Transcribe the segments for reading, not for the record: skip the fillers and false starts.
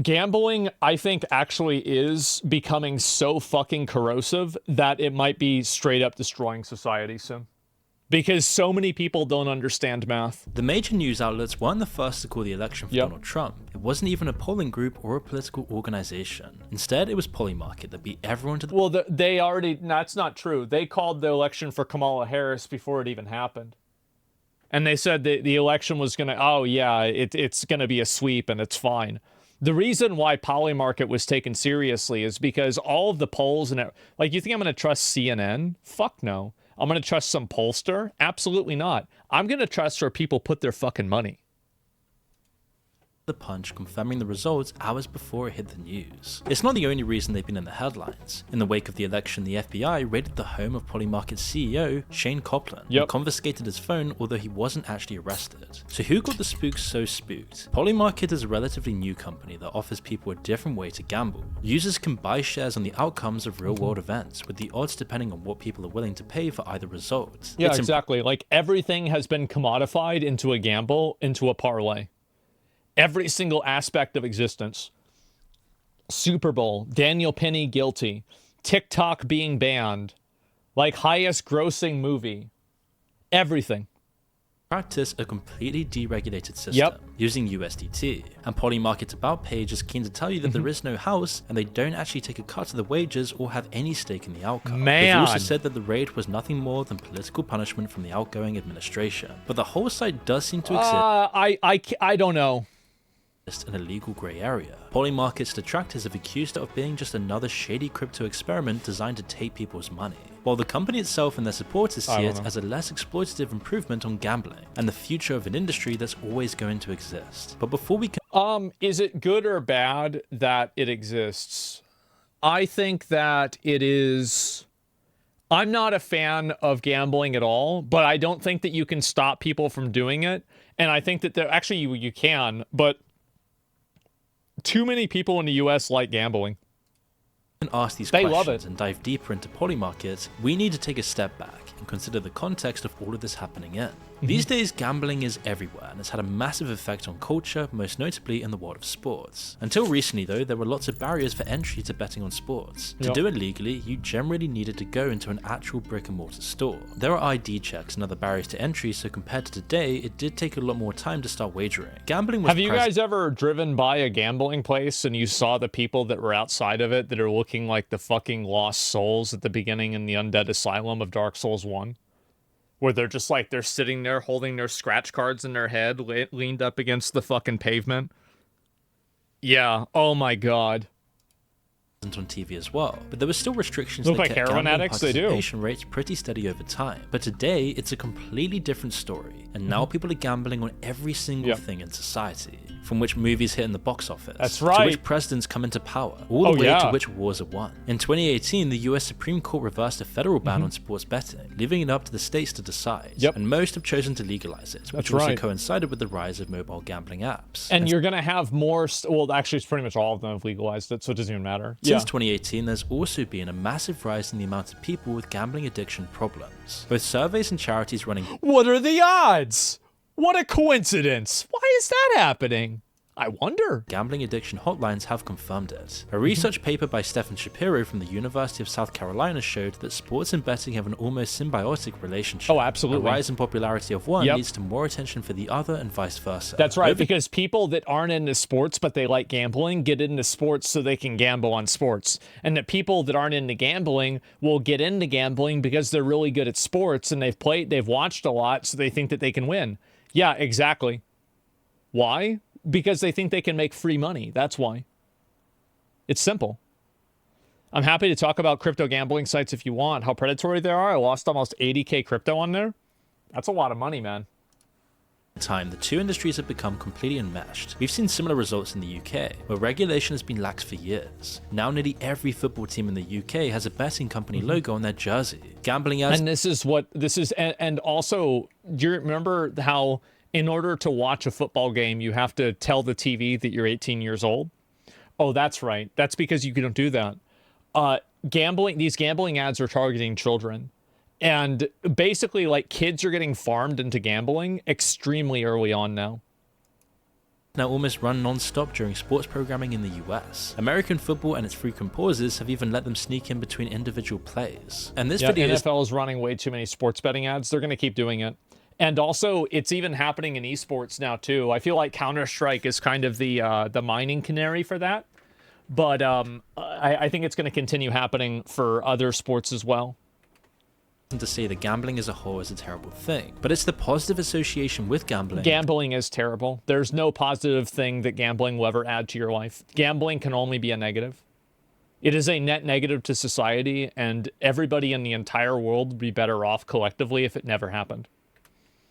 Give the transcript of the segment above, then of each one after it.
Gambling, I think, actually is becoming so fucking corrosive that it might be straight up destroying society soon. Because so many people don't understand math. The major news outlets weren't the first to call the election for Donald Trump. It wasn't even a polling group or a political organization. Instead, it was Polymarket that beat everyone to the— Well, that's not true. They called the election for Kamala Harris before it even happened. And they said that the election was going to, oh yeah, it's going to be a sweep and it's fine. The reason why Polymarket was taken seriously is because all of the polls and like, you think I'm going to trust CNN? Fuck no. I'm going to trust some pollster? Absolutely not. I'm going to trust where people put their fucking money. the Punch confirming the results hours before it hit the news. It's not the only reason they've been in the headlines. In the wake of the election, the FBI raided the home of Polymarket's CEO, Shane Copland, and confiscated his phone, although he wasn't actually arrested. So who got the spooks so spooked? Polymarket is a relatively new company that offers people a different way to gamble. Users can buy shares on the outcomes of real-world events, with the odds depending on what people are willing to pay for either result. Yeah, exactly. Like, everything has been commodified into a gamble, into a parlay. Every single aspect of existence. Super Bowl, Daniel Penny guilty, TikTok being banned, like highest grossing movie, everything. Practice a completely deregulated system using USDT, and Polymarket's About page is keen to tell you that there is no house and they don't actually take a cut of the wages or have any stake in the outcome. They've also said that the raid was nothing more than political punishment from the outgoing administration, but the whole site does seem to exist. I don't know. An illegal grey area. Polymarket's detractors have accused it of being just another shady crypto experiment designed to take people's money, while the company itself and their supporters see it as a less exploitative improvement on gambling and the future of an industry that's always going to exist. But before we can— is it good or bad that it exists? I think that it is. I'm not a fan of gambling at all, but I don't think that you can stop people from doing it. And I think that there actually you can, but too many people in the US like gambling. And ask these questions and dive deeper into Polymarket, we need to take a step back and consider the context of all of this happening in. These days, gambling is everywhere and it's had a massive effect on culture, most notably in the world of sports. Until recently though, there were lots of barriers for entry to betting on sports. To do it legally, you generally needed to go into an actual brick and mortar store. There are ID checks and other barriers to entry, so compared to today, it did take a lot more time to start wagering. Gambling was— Have you guys ever driven by a gambling place and you saw the people that were outside of it that are looking like the fucking lost souls at the beginning in the undead asylum of Dark Souls 1? Where they're just like, they're sitting there holding their scratch cards in their head, leaned up against the fucking pavement. Yeah, oh my god. On TV as well, but there were still restrictions that kept heroin addicts, participation rates pretty steady over time. But today, it's a completely different story, and now people are gambling on every single thing in society, from which movies hit in the box office, that's right, to which presidents come into power, all the way to which wars are won. In 2018, the US Supreme Court reversed a federal ban on sports betting, leaving it up to the states to decide, and most have chosen to legalize it, which also coincided with the rise of mobile gambling apps. And you're gonna have more, well, actually, it's pretty much all of them have legalized it, so it doesn't even matter. Since 2018, there's also been a massive rise in the amount of people with gambling addiction problems. Both surveys and charities running— What are the odds? What a coincidence! Why is that happening? I wonder. Gambling addiction hotlines have confirmed it. A research paper by Stephen Shapiro from the University of South Carolina showed that sports and betting have an almost symbiotic relationship. Oh, absolutely. A rise in popularity of one leads to more attention for the other and vice versa. That's right, because people that aren't into sports but they like gambling get into sports so they can gamble on sports. And that people that aren't into gambling will get into gambling because they're really good at sports and they've watched a lot, so they think that they can win. Yeah, exactly. Why? Because they think they can make free money. That's why. It's simple. I'm happy to talk about crypto gambling sites if you want, how predatory they are. I lost almost 80k crypto on there. That's a lot of money, man. Time, the two industries have become completely enmeshed. We've seen similar results in the UK, where regulation has been lax for years. Now nearly every football team in the UK has a betting company logo on their jersey. Gambling as— And also, do you remember how in order to watch a football game, you have to tell the TV that you're 18 years old? Oh, that's right. That's because you don't do that. These gambling ads are targeting children. And basically, like, kids are getting farmed into gambling extremely early on now. now almost run non-stop during sports programming in the US. American football and its frequent pauses have even let them sneak in between individual plays. And this video NFL is running way too many sports betting ads. They're going to keep doing it. And also, it's even happening in esports now, too. I feel like Counter-Strike is kind of the mining canary for that. But I think it's going to continue happening for other sports as well. To say that gambling as a whole is a terrible thing, but it's the positive association with gambling. Gambling is terrible. There's no positive thing that gambling will ever add to your life. Gambling can only be a negative. It is a net negative to society, and everybody in the entire world would be better off collectively if it never happened.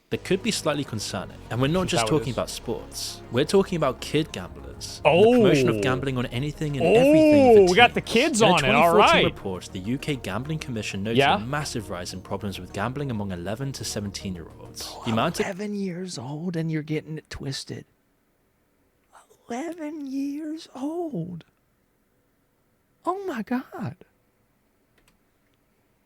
That could be slightly concerning. And we're not just talking about sports. We're talking about kid gamblers. Oh! The promotion of gambling on anything and everything. Oh, we got the kids on it, all right. In a 2014 report, the UK Gambling Commission noted a massive rise in problems with gambling among 11 to 17-year-olds. The amount of 11 years old and you're getting it twisted. 11 years old. Oh my God.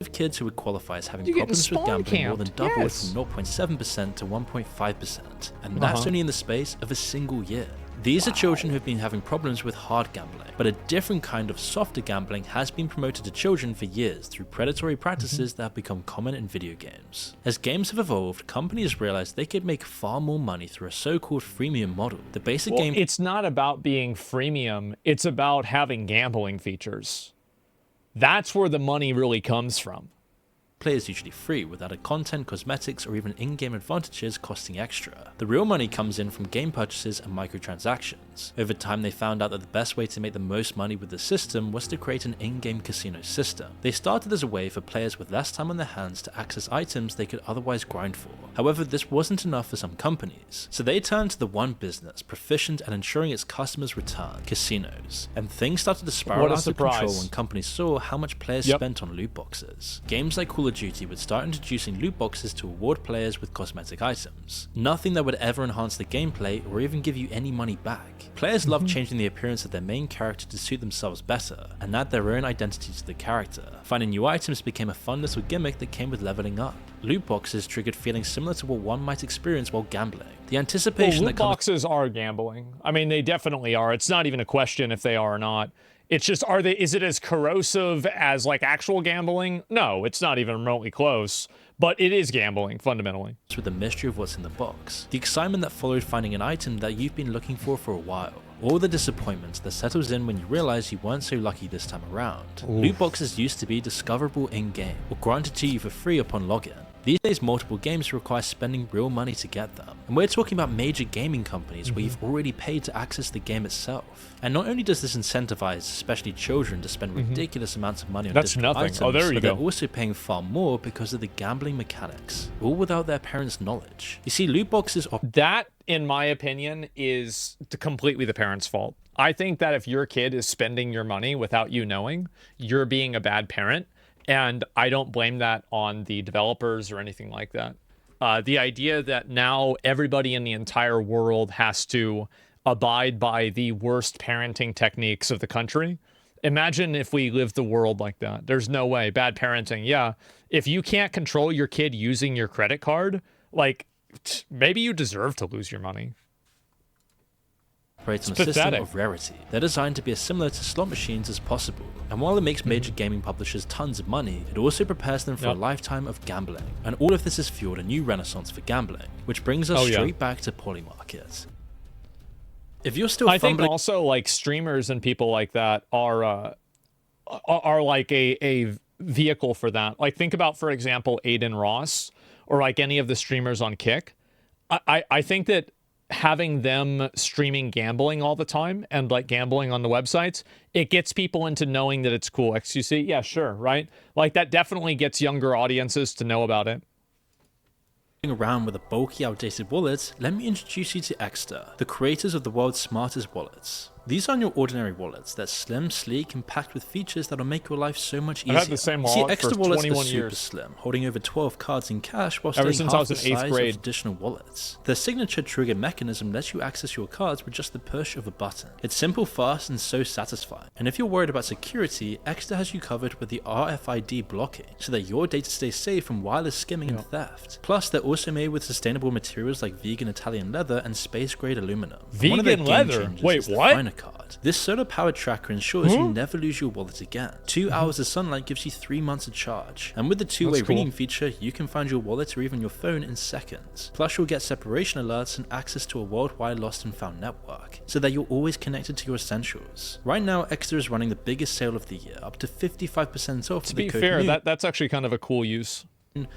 of kids who would qualify as having problems with gambling more than doubled from 0.7% to 1.5%, and that's only in the space of a single year. These are children who have been having problems with hard gambling, but a different kind of softer gambling has been promoted to children for years through predatory practices that have become common in video games. As games have evolved, companies realized they could make far more money through a so-called freemium model. The basic game— It's not about being freemium, it's about having gambling features. That's where the money really comes from. Play is usually free, with added content, cosmetics, or even in-game advantages costing extra. The real money comes in from game purchases and microtransactions. Over time, they found out that the best way to make the most money with the system was to create an in-game casino system. They started as a way for players with less time on their hands to access items they could otherwise grind for. However, this wasn't enough for some companies, so they turned to the one business proficient at ensuring its customers' return: casinos. And things started to spiral out of control when companies saw how much players spent on loot boxes. Games like Call of Duty would start introducing loot boxes to reward players with cosmetic items. Nothing that would ever enhance the gameplay or even give you any money back. Players loved changing the appearance of their main character to suit themselves better, and add their own identity to the character. Finding new items became a fun little gimmick that came with leveling up. Loot boxes triggered feelings similar to what one might experience while gambling. The anticipation loot boxes are gambling. I mean, they definitely are. It's not even a question if they are or not. It's just, is it as corrosive as like actual gambling? No, it's not even remotely close, but it is gambling fundamentally. With the mystery of what's in the box, the excitement that followed finding an item that you've been looking for a while, or the disappointment that settles in when you realize you weren't so lucky this time around. Loot boxes used to be discoverable in-game, or granted to you for free upon login. These days, multiple games require spending real money to get them. And we're talking about major gaming companies where you've already paid to access the game itself. And not only does this incentivize especially children to spend ridiculous amounts of money on digital items, but they're also paying far more because of the gambling mechanics, all without their parents' knowledge. You see, loot boxes are— That, in my opinion, is completely the parents' fault. I think that if your kid is spending your money without you knowing, you're being a bad parent. And I don't blame that on the developers or anything like that. The idea that now everybody in the entire world has to abide by the worst parenting techniques of the country. Imagine if we lived the world like that. There's no way. Bad parenting. Yeah. If you can't control your kid using your credit card, like, maybe you deserve to lose your money. Operates on a system of rarity. They're designed to be as similar to slot machines as possible. And while it makes major gaming publishers tons of money, it also prepares them for a lifetime of gambling. And all of this has fueled a new renaissance for gambling, which brings us straight back to Polymarket. If you're still think also like streamers and people like that are like a vehicle for that. Like think about, for example, Aiden Ross or like any of the streamers on Kick. I think that having them streaming gambling all the time and like gambling on the websites, it gets people into knowing that it's cool. XQC, yeah, sure, right? Like that definitely gets younger audiences to know about it. Around with a bulky, outdated wallet, let me introduce you to Exter, the creators of the world's smartest wallets. These aren't your ordinary wallets. They're slim, sleek, and packed with features that'll make your life so much easier. I've had the same wallet for extra wallets 21 are super years. slim, holding over 12 cards in cash while Ever staying since I half was the in 8th size grade. of traditional wallets. Their signature trigger mechanism lets you access your cards with just the push of a button. It's simple, fast, and so satisfying. And if you're worried about security, Exeter has you covered with the RFID blocking, so that your data stays safe from wireless skimming and theft. Plus, they're also made with sustainable materials like vegan Italian leather and space-grade aluminum. Vegan leather? Wait, what? Card. This solar-powered tracker ensures you never lose your wallet again. 2 hours of sunlight gives you 3 months of charge. And with the two-way ringing feature, you can find your wallet or even your phone in seconds. Plus, you'll get separation alerts and access to a worldwide lost and found network, so that you're always connected to your essentials. Right now, Exeter is running the biggest sale of the year, up to 55% off. To be fair, that's actually kind of a cool use.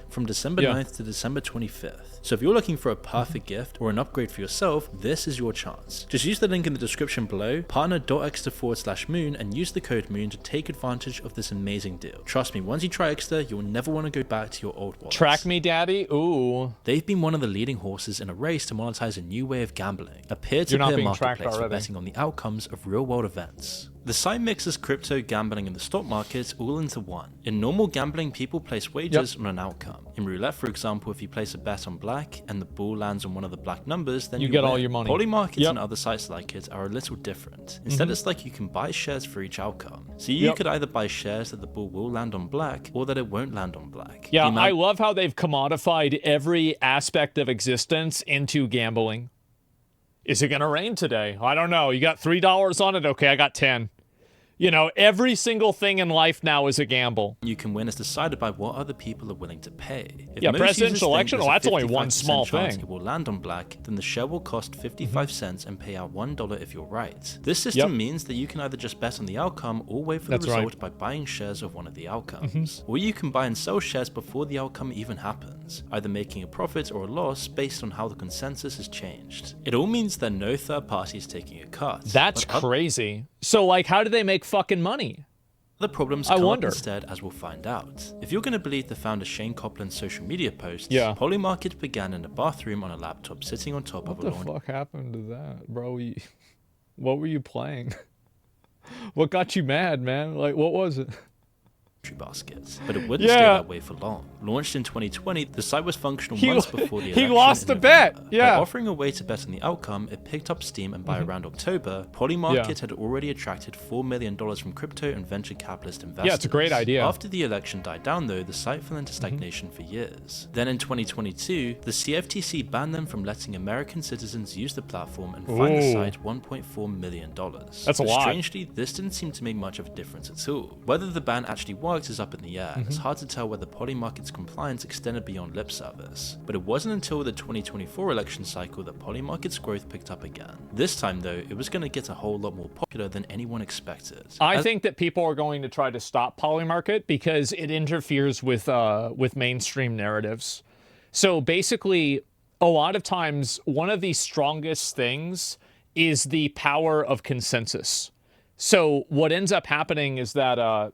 From December 9th to December 25th. So if you're looking for a perfect gift or an upgrade for yourself, this is your chance. Just use the link in the description below, partner.exeter/moon, and use the code MOON to take advantage of this amazing deal. Trust me, once you try Exeter, you'll never want to go back to your old wallets. Track me, daddy? Ooh. They've been one of the leading horses in a race to monetize a new way of gambling, a peer-to-peer marketplace for betting on the outcomes of real-world events. The site mixes crypto, gambling, and the stock market all into one. In normal gambling, people place wagers on an outcome. In roulette, for example, if you place a bet on black and the ball lands on one of the black numbers, then you get win. all your money. Polymarkets and other sites like it are a little different. Instead, it's like you can buy shares for each outcome. So you could either buy shares that the ball will land on black or that it won't land on black. Yeah, I love how they've commodified every aspect of existence into gambling. Is it going to rain today? I don't know. You got $3 on it? Okay, I got 10. You know, every single thing in life now is a gamble. You can win is decided by what other people are willing to pay. If presidential election, well, that's only one small thing. It will land on black, then the share will cost 55 cents and pay out $1 if you're right. This system means that you can either just bet on the outcome or wait for the result by buying shares of one of the outcomes. Or you can buy and sell shares before the outcome even happens, either making a profit or a loss based on how the consensus has changed. It all means that no third party is taking a cut. That's crazy. So, like, how do they make fucking money? The problems come up instead, as we'll find out. If you're going to believe the founder Shane Copland's social media posts, Polymarket began in a bathroom on a laptop sitting on top of a lawn. What the fuck happened to that, bro? What were you playing? What got you mad, man? Like, what was it? Baskets, but it wouldn't stay that way for long. Launched in 2020, the site was functional months before the election. He lost the bet. By offering a way to bet on the outcome, it picked up steam, and by around October, Polymarket had already attracted $4 million from crypto and venture capitalist investors. Yeah, it's a great idea. After the election died down, though, the site fell into stagnation for years. Then in 2022, the CFTC banned them from letting American citizens use the platform and fined the site $1.4 million. That's a lot. Strangely, this didn't seem to make much of a difference at all. Whether the ban actually worked is up in the air. It's hard to tell whether Polymarket's compliance extended beyond lip service. But it wasn't until the 2024 election cycle that Polymarket's growth picked up again. This time, though, it was going to get a whole lot more popular than anyone expected. I think that people are going to try to stop Polymarket because it interferes with mainstream narratives. So basically, a lot of times, one of the strongest things is the power of consensus. So what ends up happening is that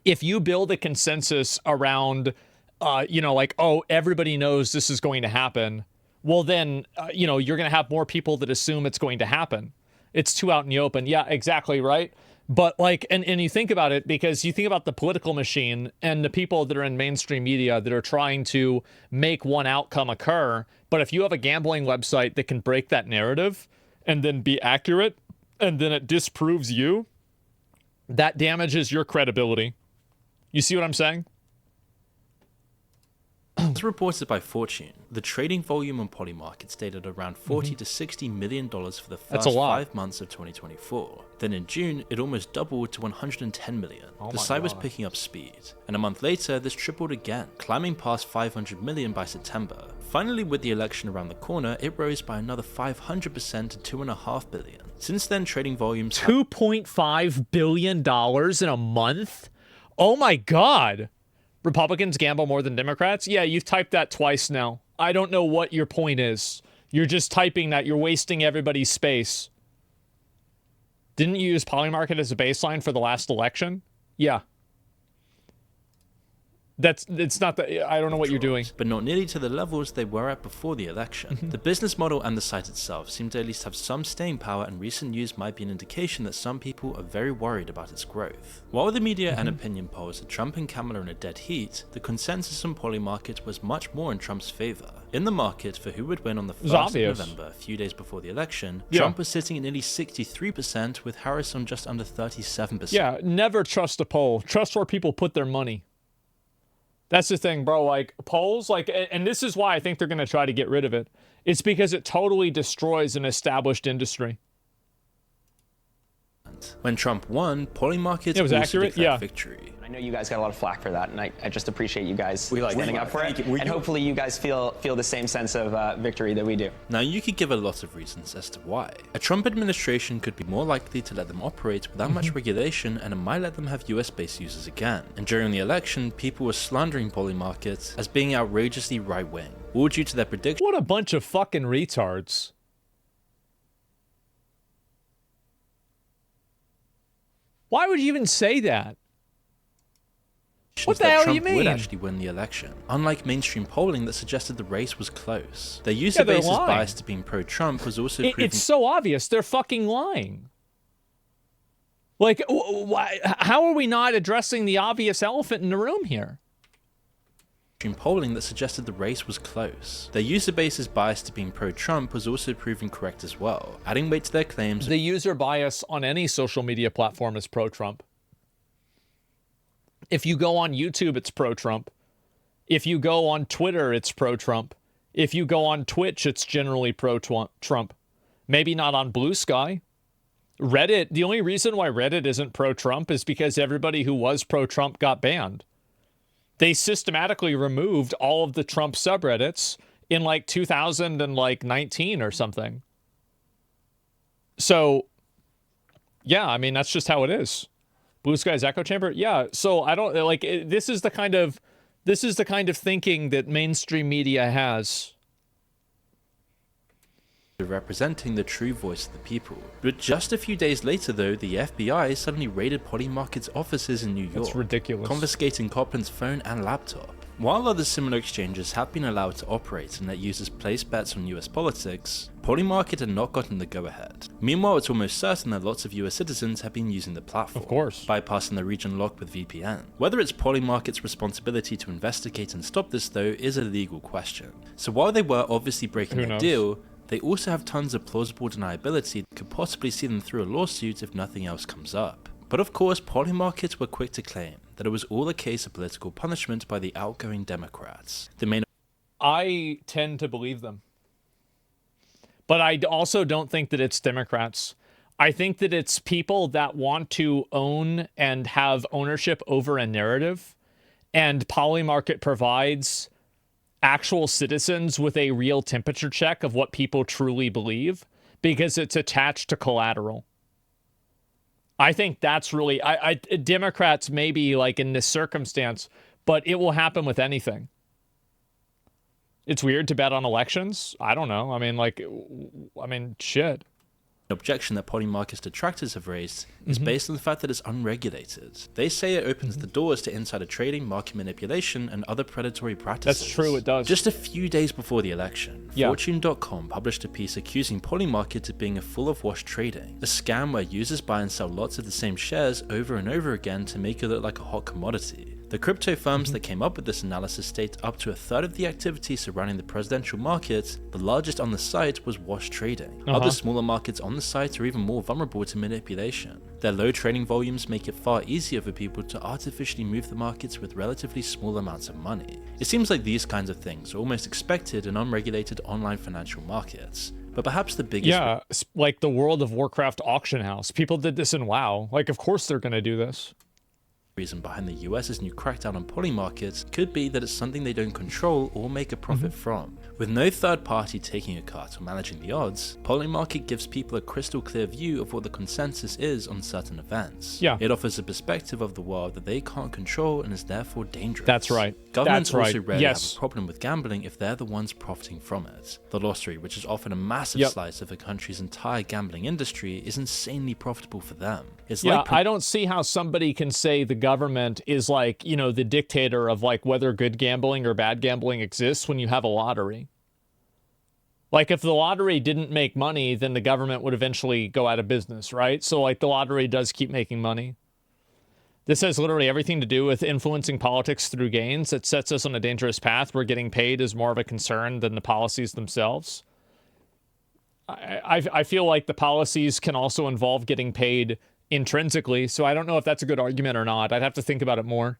if you build a consensus around, like, oh, everybody knows this is going to happen, well, then, you're going to have more people that assume it's going to happen. It's too out in the open. Yeah, exactly, right? But, like, and you think about it, because you think about the political machine and the people that are in mainstream media that are trying to make one outcome occur. But if you have a gambling website that can break that narrative and then be accurate, and then it disproves you, that damages your credibility. You see what I'm saying? As reported by Fortune, the trading volume on Polymarket stayed at around $40 to $60 million for the first 5 months of 2024. Then in June, it almost doubled to $110 million. The site was picking up speed, and a month later, this tripled again, climbing past $500 million by September. Finally, with the election around the corner, it rose by another 500% to $2.5 billion. Since then, trading volumes $2.5 billion in a month? Oh my God. Republicans gamble more than Democrats? Yeah, you've typed that twice now. I don't know what your point is. You're just typing that. You're wasting everybody's space. Didn't you use Polymarket as a baseline for the last election? Yeah. It's not the, I don't know what you're doing. But not nearly to the levels they were at before the election. The business model and the site itself seem to at least have some staying power, and recent news might be an indication that some people are very worried about its growth. While the media and opinion polls had Trump and Kamala in a dead heat, the consensus on Polymarket was much more in Trump's favor. In the market for who would win on the 1st of November, a few days before the election, Trump was sitting at nearly 63%, with Harris on just under 37%. Yeah, never trust a poll. Trust where people put their money. That's the thing, bro. Like, polls, like, and this is why I think they're going to try to get rid of it. It's because it totally destroys an established industry. When Trump won, Polymarket was accurate. Victory. I know you guys got a lot of flack for that, and I just appreciate you guys standing up for it. And hopefully you guys feel the same sense of victory that we do. Now, you could give a lot of reasons as to why. A Trump administration could be more likely to let them operate without much regulation, and it might let them have US-based users again. And during the election, people were slandering Polymarket as being outrageously right-wing, all due to their prediction. What a bunch of fucking retards. Why would you even say that? What the hell do you mean? Would actually win the election, unlike mainstream polling that suggested the race was close. Their user base's bias to being pro-Trump was also proven. It's so obvious. They're fucking lying. Like, how are we not addressing the obvious elephant in the room here? Polling that suggested the race was close. Their user base's bias to being pro-Trump was also proven correct as well, adding weight to their claims. The user bias on any social media platform is pro-Trump. If you go on YouTube, it's pro-Trump. If you go on Twitter, it's pro-Trump. If you go on Twitch, it's generally pro-Trump. Maybe not on Blue Sky. Reddit, the only reason why Reddit isn't pro-Trump is because everybody who was pro-Trump got banned. They systematically removed all of the Trump subreddits in like 2019 or something. So, yeah, I mean, that's just how it is. Blue Sky's echo chamber? Yeah, so I don't, like, this is the kind of thinking that mainstream media has. Representing the true voice of the people. But just a few days later, though, the FBI suddenly raided Polymarket's offices in New York. That's ridiculous. Confiscating Copland's phone and laptop. While other similar exchanges have been allowed to operate and let users place bets on US politics, Polymarket had not gotten the go-ahead. Meanwhile, it's almost certain that lots of US citizens have been using the platform, of course, bypassing the region lock with VPN. Whether it's Polymarket's responsibility to investigate and stop this, though, is a legal question. So while they were obviously breaking the deal, they also have tons of plausible deniability that could possibly see them through a lawsuit if nothing else comes up. But of course, Polymarket were quick to claim that it was all a case of political punishment by the outgoing Democrats. I tend to believe them. But I also don't think that it's Democrats. I think that it's people that want to own and have ownership over a narrative, and Polymarket provides actual citizens with a real temperature check of what people truly believe because it's attached to collateral. I think that's really, Democrats maybe like in this circumstance, but it will happen with anything. It's weird to bet on elections. I don't know. I mean, shit. Objection that Polymarket's detractors have raised is based on the fact that it's unregulated. They say it opens the doors to insider trading, market manipulation, and other predatory practices. That's true, it does. Just a few days before the election, Fortune.com published a piece accusing Polymarket of being a full of wash trading, a scam where users buy and sell lots of the same shares over and over again to make it look like a hot commodity. The crypto firms that came up with this analysis state up to a third of the activity surrounding the presidential market, the largest on the site, was wash trading. Other smaller markets on the site are even more vulnerable to manipulation. Their low trading volumes make it far easier for people to artificially move the markets with relatively small amounts of money. It seems like these kinds of things are almost expected in unregulated online financial markets. But perhaps the biggest... Yeah, like the World of Warcraft auction house. People did this in WoW. Like, of course they're going to do this. Reason behind the US's new crackdown on Polymarkets could be that it's something they don't control or make a profit from. With no third party taking a cut or managing the odds, Polymarket gives people a crystal clear view of what the consensus is on certain events. Yeah. It offers a perspective of the world that they can't control and is therefore dangerous. That's right. Governments also rarely have a problem with gambling if they're the ones profiting from it. The lottery, which is often a massive slice of a country's entire gambling industry, is insanely profitable for them. It's I don't see how somebody can say the government is like, the dictator of like whether good gambling or bad gambling exists when you have a lottery. Like if the lottery didn't make money, then the government would eventually go out of business, right? So like the lottery does keep making money. This has literally everything to do with influencing politics through gains. It sets us on a dangerous path where getting paid is more of a concern than the policies themselves. I feel like the policies can also involve getting paid intrinsically, so I don't know if that's a good argument or not. I'd have to think about it more.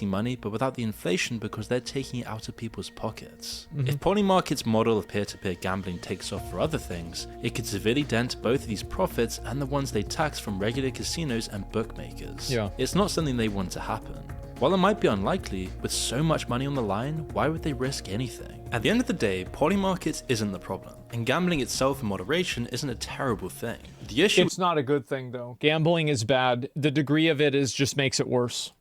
Money, but without the inflation because they're taking it out of people's pockets. If Polymarket's model of peer-to-peer gambling takes off for other things, it could severely dent both of these profits and the ones they tax from regular casinos and bookmakers. Yeah. It's not something they want to happen. While it might be unlikely, with so much money on the line, why would they risk anything? At the end of the day, Polymarkets isn't the problem, and gambling itself in moderation isn't a terrible thing. The issue It's not a good thing though. Gambling is bad. The degree of it just makes it worse.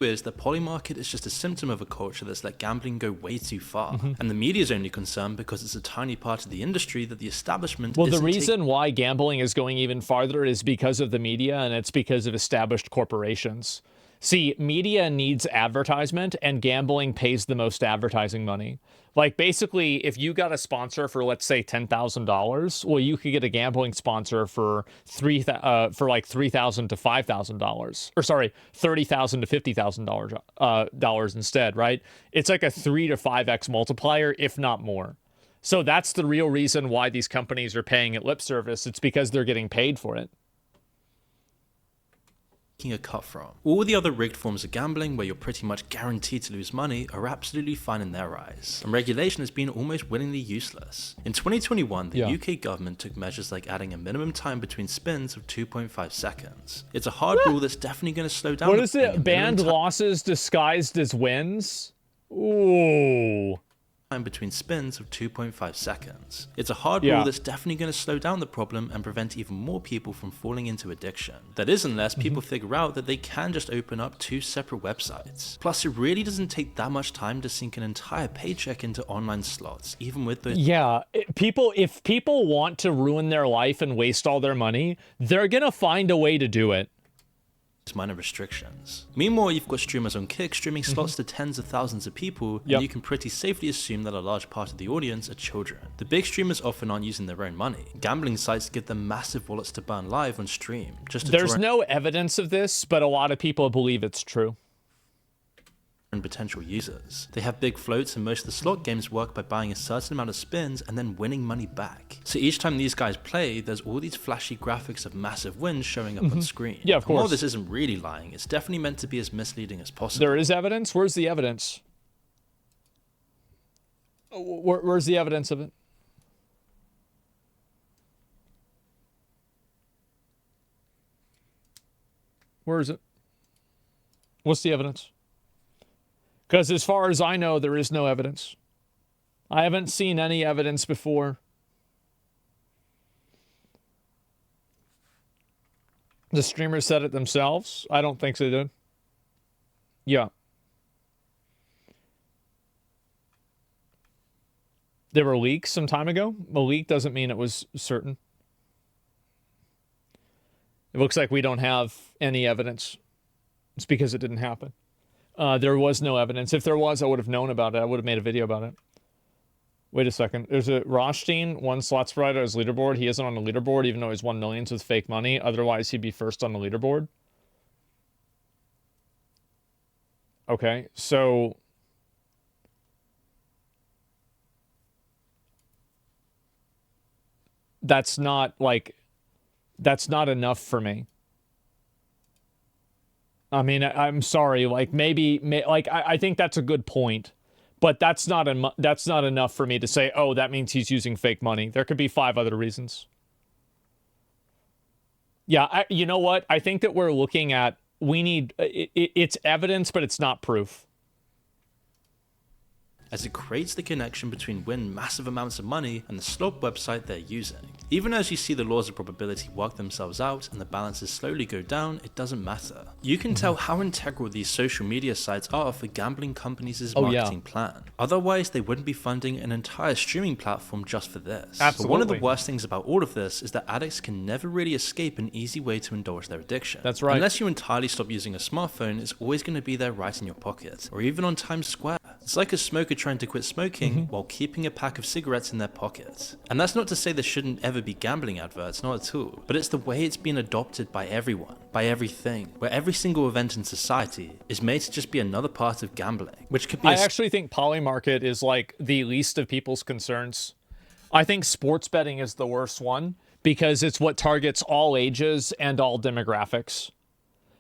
Is that Polymarket is just a symptom of a culture that's let gambling go way too far, and the media's only concerned because it's a tiny part of the industry that the establishment Well, the reason why gambling is going even farther is because of the media, and it's because of established corporations. See, media needs advertisement, and gambling pays the most advertising money. Like, basically, if you got a sponsor for, let's say, $10,000, well, you could get a gambling sponsor for $3,000 to $5,000, or sorry, $30,000 to $50,000 instead, right? It's like a 3 to 5x multiplier, if not more. So that's the real reason why these companies are paying it lip service. It's because they're getting paid for it. A cut from. All the other rigged forms of gambling where you're pretty much guaranteed to lose money are absolutely fine in their eyes, and regulation has been almost willingly useless. In 2021, the UK government took measures like adding a minimum time between spins of 2.5 seconds. It's a hard rule that's definitely going to slow down. What is it? Banned losses disguised as wins? Ooh. Between spins of 2.5 seconds. It's a hard rule that's definitely going to slow down the problem and prevent even more people from falling into addiction. That is, unless people figure out that they can just open up 2 separate websites. Plus, it really doesn't take that much time to sink an entire paycheck into online slots, even with the... Yeah, if people want to ruin their life and waste all their money, they're gonna find a way to do it. Minor restrictions. Meanwhile, you've got streamers on Kick streaming slots to tens of thousands of people, and you can pretty safely assume that a large part of the audience are children. The big streamers often aren't using their own money. Gambling sites give them massive wallets to burn live on stream. There's no evidence of this, but a lot of people believe it's true. And potential users. They have big floats, and most of the slot games work by buying a certain amount of spins and then winning money back. So each time these guys play, there's all these flashy graphics of massive wins showing up on screen. Yeah, of course. While this isn't really lying, it's definitely meant to be as misleading as possible. There is evidence? Where's the evidence? Where's the evidence of it? Where is it? What's the evidence? Because as far as I know, there is no evidence. I haven't seen any evidence before. The streamers said it themselves? I don't think they did. Yeah. There were leaks some time ago. A leak doesn't mean it was certain. It looks like we don't have any evidence. It's because it didn't happen. There was no evidence. If there was, I would have known about it. I would have made a video about it. Wait a second. There's a Rothstein, one slots provider as leaderboard. He isn't on the leaderboard, even though he's won millions with fake money. Otherwise, he'd be first on the leaderboard. Okay, so... That's not enough for me. I mean, I'm sorry. Like I think that's a good point, but that's not enough for me to say, oh, that means he's using fake money. There could be 5 other reasons. Yeah, you know what? I think that we're looking at. It's evidence, but it's not proof. as it creates the connection between win massive amounts of money and the slope website they're using. Even as you see the laws of probability work themselves out and the balances slowly go down, it doesn't matter. You can tell how integral these social media sites are for gambling companies' marketing plan. Otherwise, they wouldn't be funding an entire streaming platform just for this. Absolutely. But one of the worst things about all of this is that addicts can never really escape an easy way to indulge their addiction. That's right. Unless you entirely stop using a smartphone, it's always going to be there right in your pocket, or even on Times Square. It's like a smoker trying to quit smoking while keeping a pack of cigarettes in their pocket. And that's not to say there shouldn't ever be gambling adverts, not at all. But it's the way it's been adopted by everyone, by everything, where every single event in society is made to just be another part of gambling, which could be I actually think Polymarket is like the least of people's concerns. I think sports betting is the worst one because it's what targets all ages and all demographics.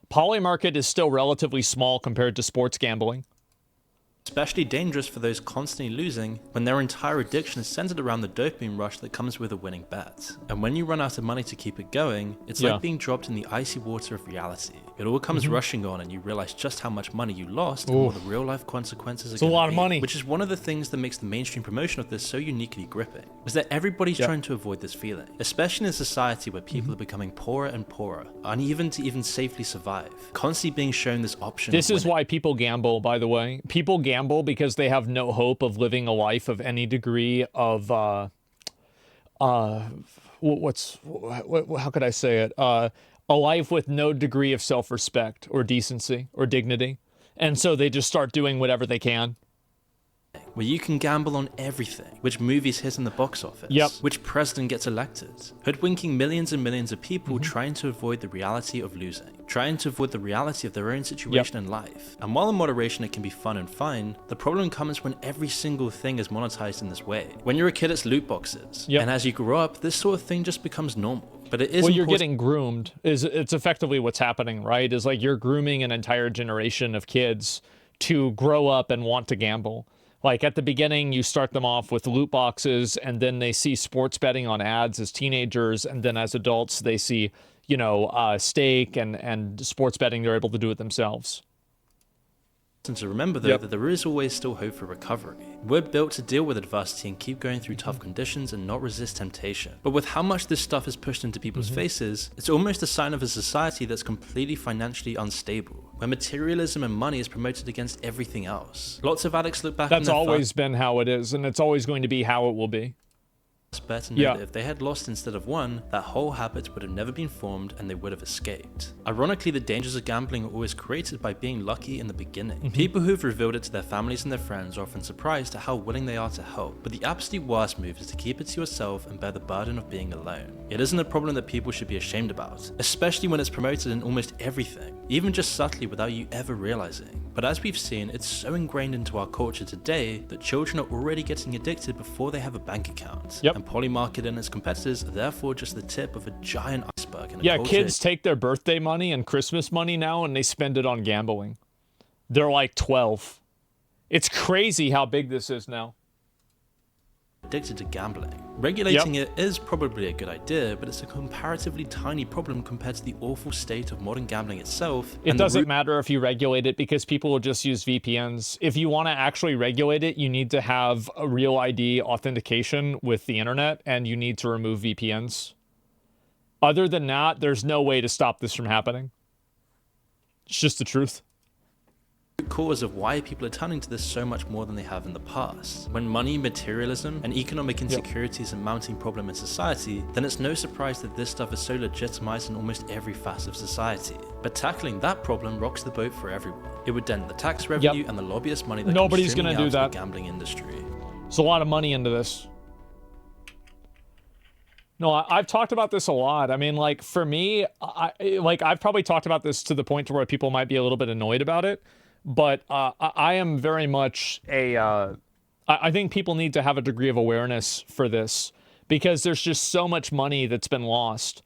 Polymarket is still relatively small compared to sports gambling. especially dangerous for those constantly losing when their entire addiction is centered around the dopamine rush that comes with a winning bet. And when you run out of money to keep it going, it's like being dropped in the icy water of reality. It all comes rushing on and you realize just how much money you lost and what the real life consequences are It's a lot of money. Which is one of the things that makes the mainstream promotion of this so uniquely gripping, is that everybody's trying to avoid this feeling, especially in a society where people are becoming poorer and poorer, uneven to even safely survive, constantly being shown this option. This is why people gamble, by the way. People gamble because they have no hope of living a life of any degree of, how could I say it? A life with no degree of self-respect or decency or dignity. And so they just start doing whatever they can. Where you can gamble on everything, which movies hit in the box office, which president gets elected, hoodwinking millions and millions of people trying to avoid the reality of losing, trying to avoid the reality of their own situation in life. And while in moderation it can be fun and fine, the problem comes when every single thing is monetized in this way. When you're a kid, it's loot boxes, and as you grow up, this sort of thing just becomes normal. But it is you're getting groomed. It's effectively what's happening, right? Is like you're grooming an entire generation of kids to grow up and want to gamble. Like at the beginning, you start them off with loot boxes, and then they see sports betting on ads as teenagers, and then as adults, they see, you know, stake and sports betting. They're able to do it themselves. And to remember though that there is always still hope for recovery. We're built to deal with adversity and keep going through tough conditions and not resist temptation. But with how much this stuff is pushed into people's faces, it's almost a sign of a society that's completely financially unstable, where materialism and money is promoted against everything else. Lots of addicts look back That's always been how it is, and it's always going to be how it will be. Bet to know that if they had lost instead of won, that whole habit would have never been formed and they would have escaped. Ironically, the dangers of gambling are always created by being lucky in the beginning. People who've revealed it to their families and their friends are often surprised at how willing they are to help, but the absolute worst move is to keep it to yourself and bear the burden of being alone. It isn't a problem that people should be ashamed about, especially when it's promoted in almost everything, even just subtly without you ever realizing. But as we've seen, it's so ingrained into our culture today that children are already getting addicted before they have a bank account. And Polymarket and its competitors are therefore just the tip of a giant iceberg. Kids take their birthday money and Christmas money now and they spend it on gambling. They're like 12. It's crazy how big this is now. Addicted to gambling. Regulating it is probably a good idea, but it's a comparatively tiny problem compared to the awful state of modern gambling itself. It doesn't matter if you regulate it because people will just use VPNs. If you want to actually regulate it, you need to have a real ID authentication with the internet, and you need to remove VPNs. Other than that, there's no way to stop this from happening. It's just the truth. Cause of why people are turning to this so much more than they have in the past. When money, materialism, and economic insecurity is a mounting problem in society, then it's no surprise that this stuff is so legitimized in almost every facet of society. But tackling that problem rocks the boat for everyone. It would dent the tax revenue and the lobbyist money that nobody's going to do that. The gambling industry. There's a lot of money into this. No, I've talked about this a lot. I mean, like for me, I've probably talked about this to the point to where people might be a little bit annoyed about it. But I am very much I think people need to have a degree of awareness for this because there's just so much money that's been lost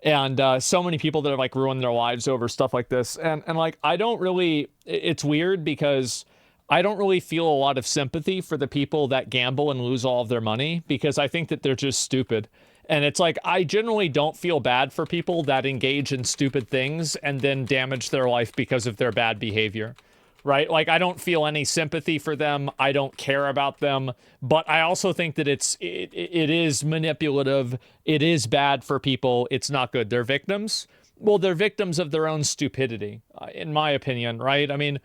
and so many people that have like ruined their lives over stuff like this. And like, I don't really, it's weird because I don't really feel a lot of sympathy for the people that gamble and lose all of their money because I think that they're just stupid. And it's like, I generally don't feel bad for people that engage in stupid things and then damage their life because of their bad behavior. right? Like, I don't feel any sympathy for them. I don't care about them. But I also think that it is manipulative. It is bad for people. It's not good. They're victims. Well, they're victims of their own stupidity, in my opinion, right? I mean,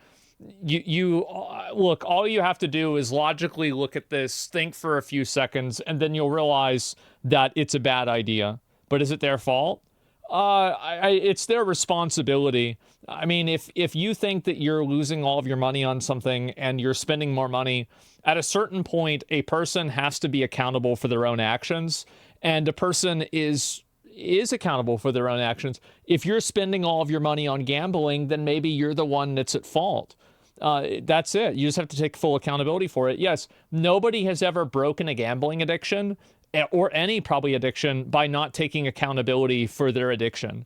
you look, all you have to do is logically look at this, think for a few seconds, and then you'll realize that it's a bad idea. But is it their fault? It's their responsibility. I mean, if you think that you're losing all of your money on something and you're spending more money, at a certain point, a person has to be accountable for their own actions, and a person is accountable for their own actions. If you're spending all of your money on gambling, then maybe you're the one that's at fault. That's it. You just have to take full accountability for it. Yes, nobody has ever broken a gambling addiction or any probably addiction by not taking accountability for their addiction.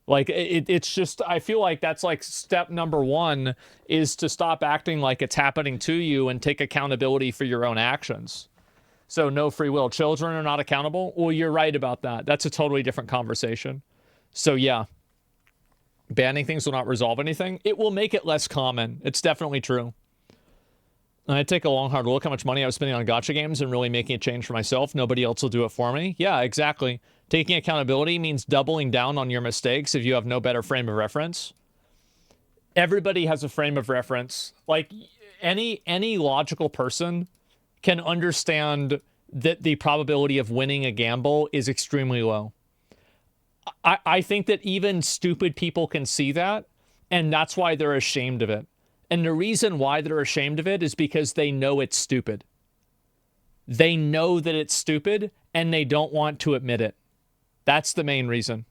Like, it's just, I feel like that's like step number one, is to stop acting like it's happening to you and take accountability for your own actions. So no free will. Children are not accountable? Well, you're right about that. That's a totally different conversation. So yeah, banning things will not resolve anything. It will make it less common. It's definitely true. And I take a long, hard look how much money I was spending on gacha games and really making a change for myself. Nobody else will do it for me. Yeah, exactly. Taking accountability means doubling down on your mistakes if you have no better frame of reference. Everybody has a frame of reference. Like, any logical person can understand that the probability of winning a gamble is extremely low. I think that even stupid people can see that, and that's why they're ashamed of it. And the reason why they're ashamed of it is because they know it's stupid. They know that it's stupid, and they don't want to admit it. That's the main reason.